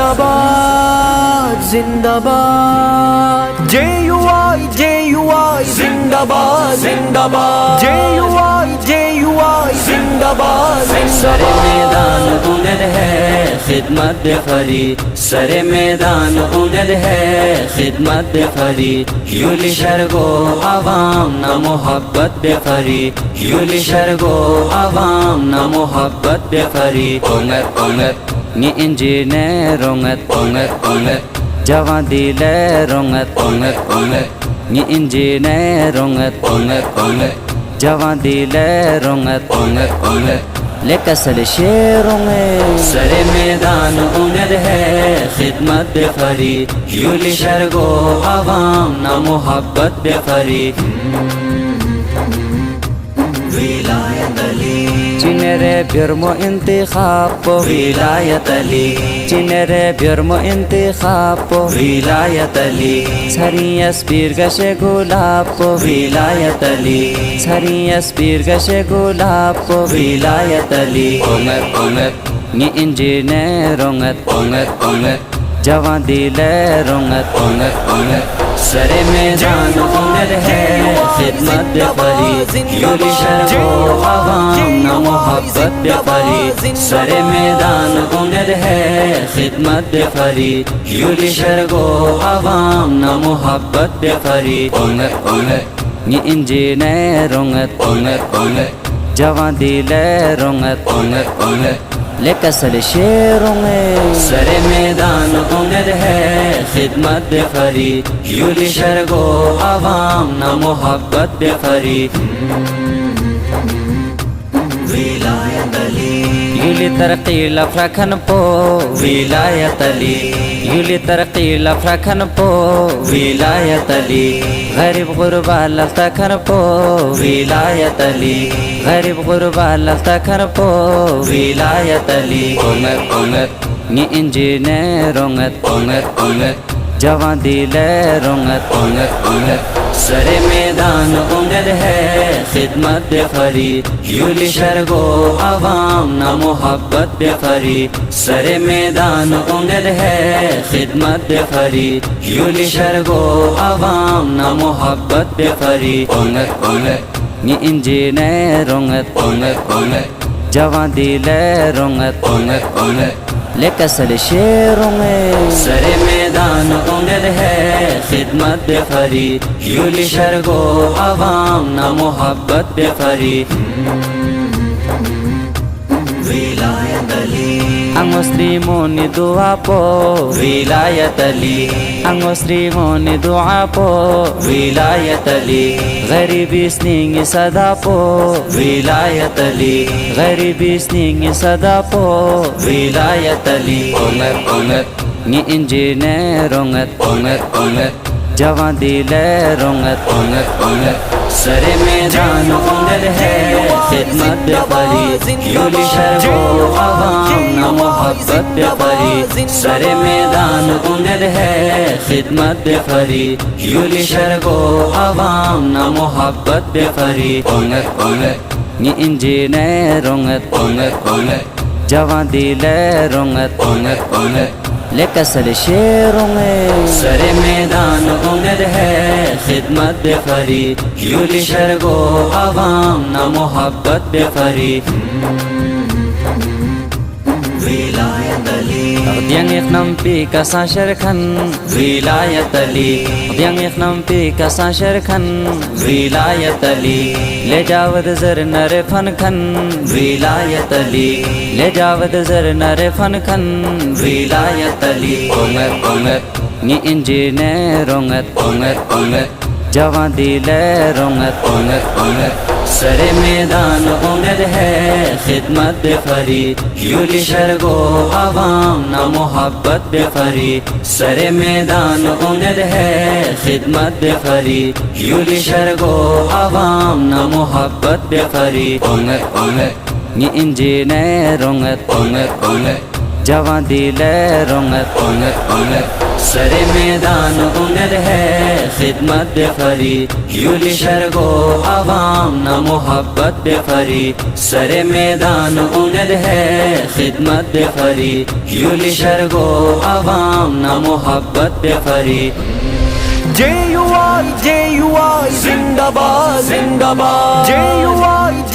जिंदाबाद जिंदाबाद JUI जिंदाबाद जिंदाबाद JUI जिंदाबाद सरे मैदान बुलंद है खिदमत फरी, सरे मैदान बुलंद है खिदमत फरी, यूली शर्गो आवाम ना मोहब्बत फरी, यूली शर्गो आवाम ना मोहब्बत फरी। ओंगत ओंगत ni इंजीनियर ओंगत ओंगत ओंगत जवां दिले रोंगत ओंगत ओंगत ni इंजीनियर ओंगत ओंगत ओंगत जवां दिले रोंगत ओंगत ओंगत लेकसल शेरोंगे सरे मैदान उनद है खिदमत फरी, यूली शर्गो आवाम ना मोहब्बत फरी। विलायत अली चिनरे बिरमो इंतखाब विलायत अली, चिनरे बिरमो इंतखाब विलायत अली, सरियस पीर गशे गुलाब विलायत अली, सरियस पीर गशे गुलाब विलायत अली। ओंगत ओंगत ni इंजीनियर ओंगत ओंगत ओंगत जवां दिले रोंगत ओंगत ओंगत सरे मैदान उनद है खिदमत फरी, यूली शर्गो आवाम ना मोहब्बत फरी, सरे मैदान उनद है खिदमत फरी, यूली शर्गो आवाम ना मोहब्बत फरी। ओंगत ओंगत ni इंजीनियर ओंगत ओंगत ओंगत जवां दिले रोंगत ओंगत ओंगत लेकसल शेरोंगे सरे मैदान उनद है खिदमत फरी, यूली शर्गो आवाम ना मोहब्बत फरी। विलायत अली यूली तरक्की लफ्रखन पो विलायत अली, यूली तरक्की लफ्रखन पो विलायत अली, गरीब गुरबा लफ्तखन पो विलायत अली, गरीब गुरबा लफ्तखन पो विलायत अली। ओंगत ओंगत ni इंजीनियर ओंगत ओंगत ओंगत जवां दिले रोंगत ओंगत ओंगत सरे मैदान उनद है खिदमत फरी, यूली शर्गो आवाम ना मोहब्बत फरी, सरे मैदान उनद है खिदमत फरी, यूली शर्गो आवाम ना मोहब्बत फरी। ओंगत ओंगत ni इंजीनियर ओंगत ओंगत ओंगत जवां दिले रोंगत ओंगत ओंगत लेकसल शेरोंगे सरे मैदान उनद है खिदमत फरी, यूली शर्गो आवाम ना मोहब्बत फरी। विलायत Ali muslimoni doa po wilayat Ali, ang muslimoni doa po wilayat Ali, garibi sningi sada po wilayat Ali, garibi sningi sada po wilayat Ali। ओंगत ओंगत ni इंजीनियर ओंगत ओंगत ओंगत जवां दिले रोंगत ओंगत ओंगत सरे मैदान उनद है खिदमत फरी, यूली शर्गो आवाम ना मोहब्बत फरी, सरे मैदान उनद है खिदमत फरी, यूली शर्गो आवाम ना मोहब्बत फरी। ओंगत ओंगत ni इंजीनियर ओंगत ओंगत ओंगत जवां दिले रोंगत ओंगत ओंगत लेकसल शेरोंगे सरे मैदान उनद है खिदमत फरी, यूली शर्गो आवाम ना मोहब्बत फरी। विलायत Ali yang iknam pi kasasharkan wilayat Ali, yang iknam pi kasasharkan wilayat Ali, ले जावद जर नरे फन खन विलायत अली, ले जावद जर नरे फन खन विलायत अली। ओंगत ओंगत ni इंजीनियर ओंगत ओंगत ओंगत जवां दिले रोंगत ओंगत ओंगत सरे मैदान उनद है खिदमत फरी, यूली शर्गो आवाम ना मोहब्बत फरी, सरे मैदान उनद है खिदमत फरी, यूली शर्गो आवाम ना मोहब्बत फरी। ओंगत ओंगत ni इंजीनियर ओंगत ओंगत ओंगत जवा दिले रंगत सरे मैदान उनर है खिदमत बेफरी यूली शरगो आवाम न मोहब्बत बेफरी सरे मैदान उनर है खिदमत बेफरी यूली शरगो आवाम न मोहब्बत बेफरी JUI जिंदाबाद जिंदाबाद JUI